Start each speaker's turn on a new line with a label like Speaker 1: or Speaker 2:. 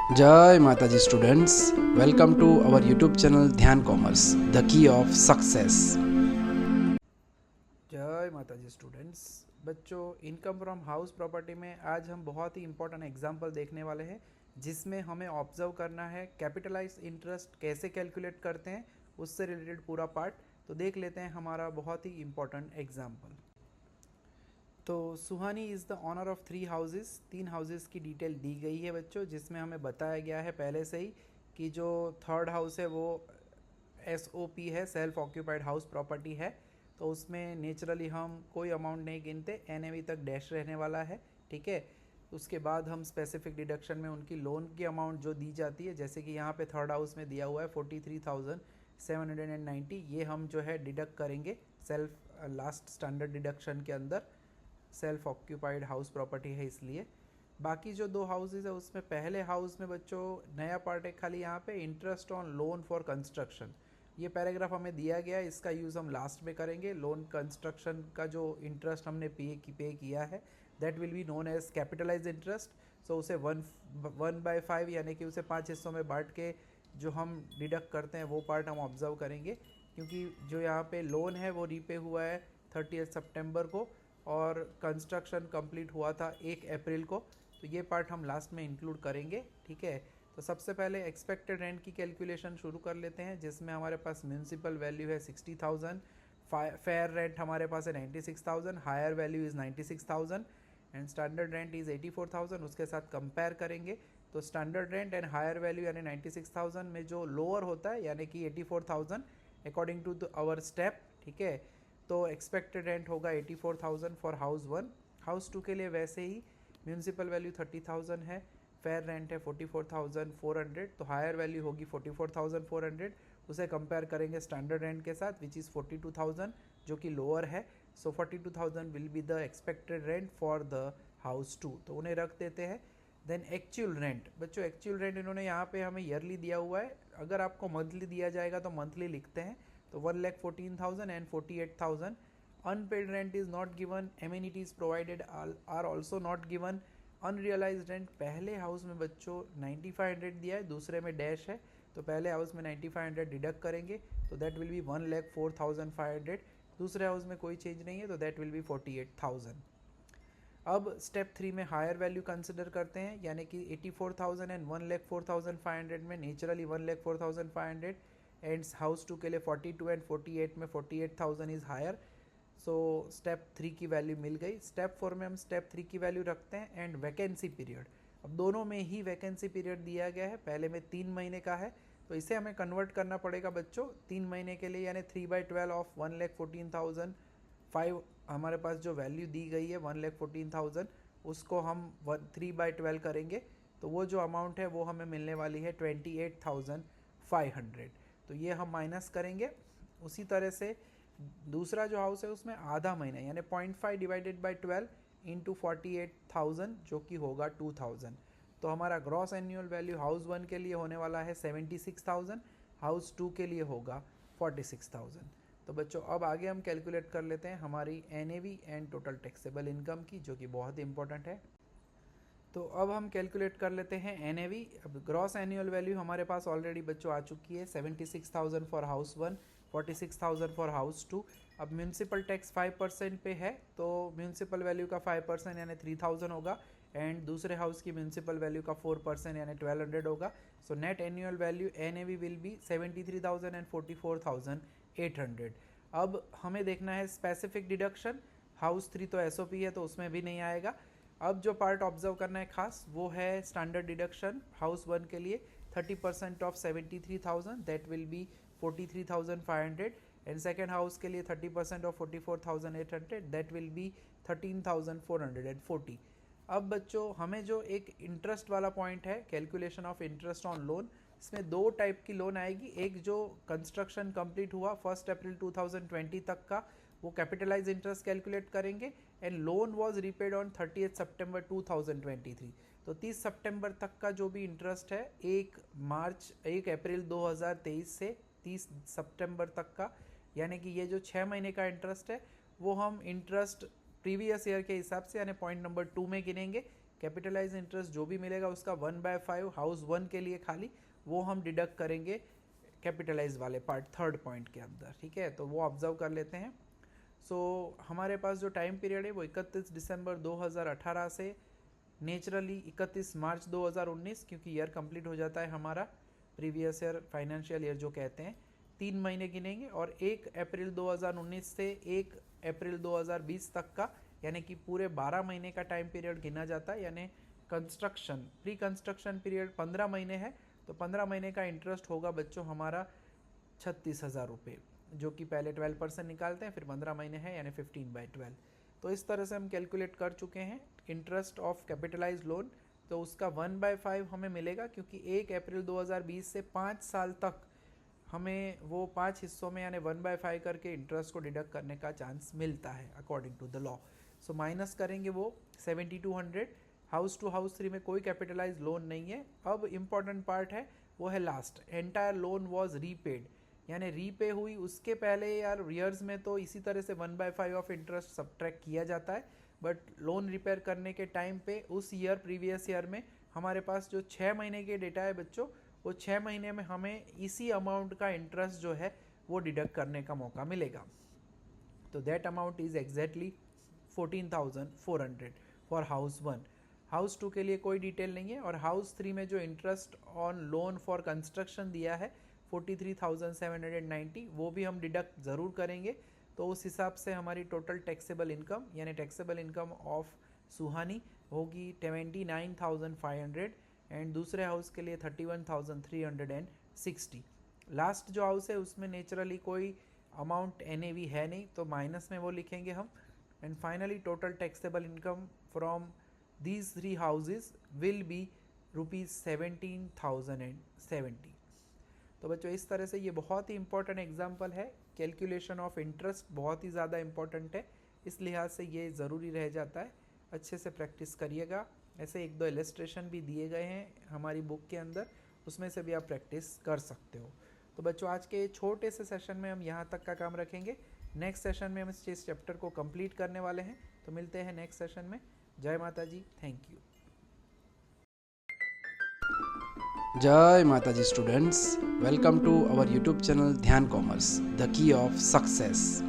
Speaker 1: जय माता जी students, welcome to our YouTube channel Dhyan commerce, the key of success. जय माता जी स्टूडेंट्स। बच्चों, इनकम फ्रॉम हाउस प्रॉपर्टी में आज हम बहुत ही इंपॉर्टेंट एग्जांपल देखने वाले हैं, जिसमें हमें ऑब्जर्व करना है कैपिटलाइज इंटरेस्ट कैसे कैलकुलेट करते हैं, उससे रिलेटेड पूरा पार्ट। तो देख लेते हैं हमारा बहुत ही इंपॉर्टेंट एग्जाम्पल। तो Suhani is the owner of 3 houses. 3 houses की डिटेल दी गई है बच्चों, जिसमें हमें बताया गया है पहले से ही कि जो थर्ड हाउस है वो SOP है, सेल्फ ऑक्यूपाइड हाउस प्रॉपर्टी है। तो उसमें नेचुरली हम कोई अमाउंट नहीं गिनते, NAV तक डैश रहने वाला है, ठीक है। उसके बाद हम स्पेसिफिक डिडक्शन में उनकी लोन की अमाउंट जो दी जाती है, जैसे कि यहाँ पे थर्ड हाउस में दिया हुआ है 43,790, ये हम जो है डिडक्ट करेंगे सेल्फ लास्ट स्टैंडर्ड डिडक्शन के अंदर। सेल्फ ऑक्यूपाइड हाउस प्रॉपर्टी है इसलिए। बाकी जो 2 हाउसेज है उसमें पहले हाउस में बच्चों नया पार्ट है खाली यहाँ पे, interest on loan for construction. ये पैराग्राफ हमें दिया गया है, इसका यूज़ हम लास्ट में करेंगे। लोन कंस्ट्रक्शन का जो इंटरेस्ट हमने पे किया है, that will be known as capitalise interest. So उसे 1/5 यानी कि उसे 5 हिस्सों में बांट के जो हम डिडक्ट करते हैं वो पार्ट हम ऑब्जर्व करेंगे, क्योंकि जो यहाँ पे लोन है वो रीपे हुआ है 30 सितंबर को और कंस्ट्रक्शन कंप्लीट हुआ था 1 अप्रैल को। तो ये पार्ट हम लास्ट में इंक्लूड करेंगे, ठीक है। तो सबसे पहले एक्सपेक्टेड रेंट की कैलकुलेशन शुरू कर लेते हैं, जिसमें हमारे पास म्यूनसिपल वैल्यू है 60,000, फेयर रेंट हमारे पास है 96,000, higher value is 96,000 and standard rent is 84,000। उसके साथ कंपेयर करेंगे तो standard rent and higher value यानी 96,000 में जो लोअर होता है यानी कि 84,000 अकॉर्डिंग टू आवर स्टेप, ठीक है। तो एक्सपेक्टेड रेंट होगा 84,000 फॉर हाउस 1। हाउस 2 के लिए वैसे ही म्यूनसिपल वैल्यू 30,000 है, फेयर रेंट है 44,400, तो हायर वैल्यू होगी 44,400। उसे कंपेयर करेंगे स्टैंडर्ड रेंट के साथ विच इज़ 42,000 जो कि लोअर है। सो 42,000 will be the expected rent for the house 2, तो उन्हें रख देते हैं। देन एक्चुअल रेंट, बच्चों एक्चुअल रेंट इन्होंने यहाँ पे हमें ईयरली दिया हुआ है, अगर आपको मंथली दिया जाएगा तो मंथली लिखते हैं। तो 1,14,000 and 48,000. Unpaid rent is not given, amenities provided are also not given. Unrealise rent पहले हाउस में बच्चों 9500 दिया है, दूसरे में डैश है, तो पहले हाउस में 9500 डिडक्ट करेंगे तो दैट विल बी 1,04,500। दूसरे हाउस में कोई चेंज नहीं है तो दैट विल बी 48,000। अब स्टेप 3 में हायर वैल्यू कंसिडर करते हैं, यानी कि 84,000 एंड 1,04,500 में नेचुरली 1,04,500 एंड हाउस 2 के लिए 42 एंड 48 में 48,000 इज़ हायर। सो स्टेप 3 की वैल्यू मिल गई। स्टेप 4 में हम स्टेप 3 की वैल्यू रखते हैं एंड वैकेंसी पीरियड। अब दोनों में ही वैकेंसी पीरियड दिया गया है, पहले में 3 महीने का है, तो इसे हमें कन्वर्ट करना पड़ेगा बच्चों 3 महीने के लिए, यानी 3/12 ऑफ 1,14,005। हमारे पास जो वैल्यू दी गई है 1,14,000, उसको हम 3/12 करेंगे तो वो जो अमाउंट है वो हमें मिलने वाली है 28,500। तो ये हम माइनस करेंगे। उसी तरह से दूसरा जो हाउस है उसमें आधा महीना यानी 0.5 डिवाइडेड बाई 12 इंटू 48,000 जो कि होगा 2,000। तो हमारा ग्रॉस एनुअल वैल्यू हाउस 1 के लिए होने वाला है 76,000, हाउस 2 के लिए होगा 46,000। तो बच्चों अब आगे हम कैलकुलेट कर लेते हैं हमारी NAV and total taxable income की, जो कि बहुत इंपॉर्टेंट है। तो अब हम कैलकुलेट कर लेते हैं NAV। अब ग्रॉस एनुअल वैल्यू हमारे पास ऑलरेडी बच्चों आ चुकी है 76,000 फॉर हाउस 1, 46,000 फॉर हाउस 2। अब म्यूनसिपल टैक्स 5% पे है, तो म्यूनसिपल वैल्यू का 5% यानी 3,000 होगा एंड दूसरे हाउस की म्यूनसिपल वैल्यू का 4% यानी 1,200 होगा। So net annual value NAV will be 73,000 and 44,800। अब हमें देखना है स्पेसिफिक डिडक्शन। हाउस 3 तो SOP है तो उसमें भी नहीं आएगा। अब जो पार्ट ऑब्जर्व करना है खास वो है स्टैंडर्ड डिडक्शन। हाउस 1 के लिए 30% of 73,000 that will B 43,500 and second house के लिए 30% ऑफ 44,800 दैट विल बी 13,440। अब बच्चों हमें जो एक इंटरेस्ट वाला पॉइंट है calculation of interest on loan, इसमें 2 टाइप की लोन आएगी। एक जो कंस्ट्रक्शन कंप्लीट हुआ 1 अप्रैल 2020 तक का, वो कैपिटलाइज इंटरेस्ट कैलकुलेट करेंगे and loan was repaid on 30 सितंबर 2023। तो 30 सितंबर तक का जो भी इंटरेस्ट है 1 अप्रैल 2023 से 30 सितंबर तक का, यानी कि ये जो 6 महीने का इंटरेस्ट है वो हम इंटरेस्ट प्रीवियस ईयर के हिसाब से यानी पॉइंट नंबर 2 में गिनेंगे कैपिटलाइज इंटरेस्ट जो भी मिलेगा उसका 1/5 हाउस 1 के लिए खाली वो हम डिडक्ट करेंगे कैपिटलाइज वाले पार्ट थर्ड पॉइंट के अंदर, ठीक है। तो वो ऑब्जर्व कर लेते हैं। सो हमारे पास जो टाइम पीरियड है वो 31 दिसंबर 2018 से नेचुरली 31 मार्च 2019, क्योंकि ईयर कंप्लीट हो जाता है हमारा प्रीवियस ईयर फाइनेंशियल ईयर जो कहते हैं, 3 महीने गिनेंगे और 1 अप्रैल 2019 से 1 अप्रैल 2020 तक का यानी कि पूरे 12 महीने का टाइम पीरियड गिना जाता है। यानी कंस्ट्रक्शन प्री कंस्ट्रक्शन पीरियड 15 महीने है, तो 15 महीने का इंटरेस्ट होगा बच्चों हमारा 36,000 रुपये, जो कि पहले 12% निकालते हैं, फिर 15 महीने है यानी 15/12। तो इस तरह से हम कैलकुलेट कर चुके हैं इंटरेस्ट ऑफ कैपिटलाइज लोन। तो उसका 1/5 हमें मिलेगा, क्योंकि 1 अप्रैल 2020 से 5 साल तक हमें वो 5 हिस्सों में यानी 1/5 करके इंटरेस्ट को डिडक्ट करने का चांस मिलता है according to the law. So minus करेंगे वो 7200। हाउस 2 हाउस 3 में कोई कैपिटलाइज लोन नहीं है। अब इम्पॉर्टेंट पार्ट है वो है last, entire loan was repaid, यानी रीपे हुई उसके पहले यार ईयर्स में तो इसी तरह से 1/5 ऑफ इंटरेस्ट सब्ट्रैक्ट किया जाता है, बट लोन रिपेयर करने के टाइम पे उस ईयर प्रीवियस ईयर में हमारे पास जो 6 महीने के डेटा है बच्चों, वो 6 महीने में हमें इसी अमाउंट का इंटरेस्ट जो है वो डिडक्ट करने का मौका मिलेगा। तो that amount is exactly 14,400 for house 1। House 2 के लिए कोई डिटेल नहीं है। और हाउस 3 में जो interest on loan for construction दिया है 43,790, वो भी हम डिडक्ट ज़रूर करेंगे। तो उस हिसाब से हमारी टोटल टैक्सेबल इनकम यानी टैक्सेबल इनकम ऑफ सुहानी होगी 29,500 एंड दूसरे हाउस के लिए 31,360। लास्ट जो हाउस है उसमें नेचुरली कोई अमाउंट NAV है नहीं, तो माइनस में वो लिखेंगे हम। And finally total taxable income from these 3 houses will be ₹17,070। तो बच्चों इस तरह से ये बहुत ही इंपॉर्टेंट एग्जाम्पल है। कैलकुलेशन ऑफ इंटरेस्ट बहुत ही ज़्यादा इंपॉर्टेंट है, इस लिहाज से ये ज़रूरी रह जाता है। अच्छे से प्रैक्टिस करिएगा। ऐसे 1-2 इलस्ट्रेशन भी दिए गए हैं हमारी बुक के अंदर, उसमें से भी आप प्रैक्टिस कर सकते हो। तो बच्चों आज के छोटे से सेशन में हम यहाँ तक का काम रखेंगे। नेक्स्ट सेशन में हम इस चैप्टर को कंप्लीट करने वाले हैं। तो मिलते हैं नेक्स्ट सेशन में। जय माता जी, थैंक यू।
Speaker 2: जय माता जी students, welcome to our YouTube channel Dhyan commerce, the key of success.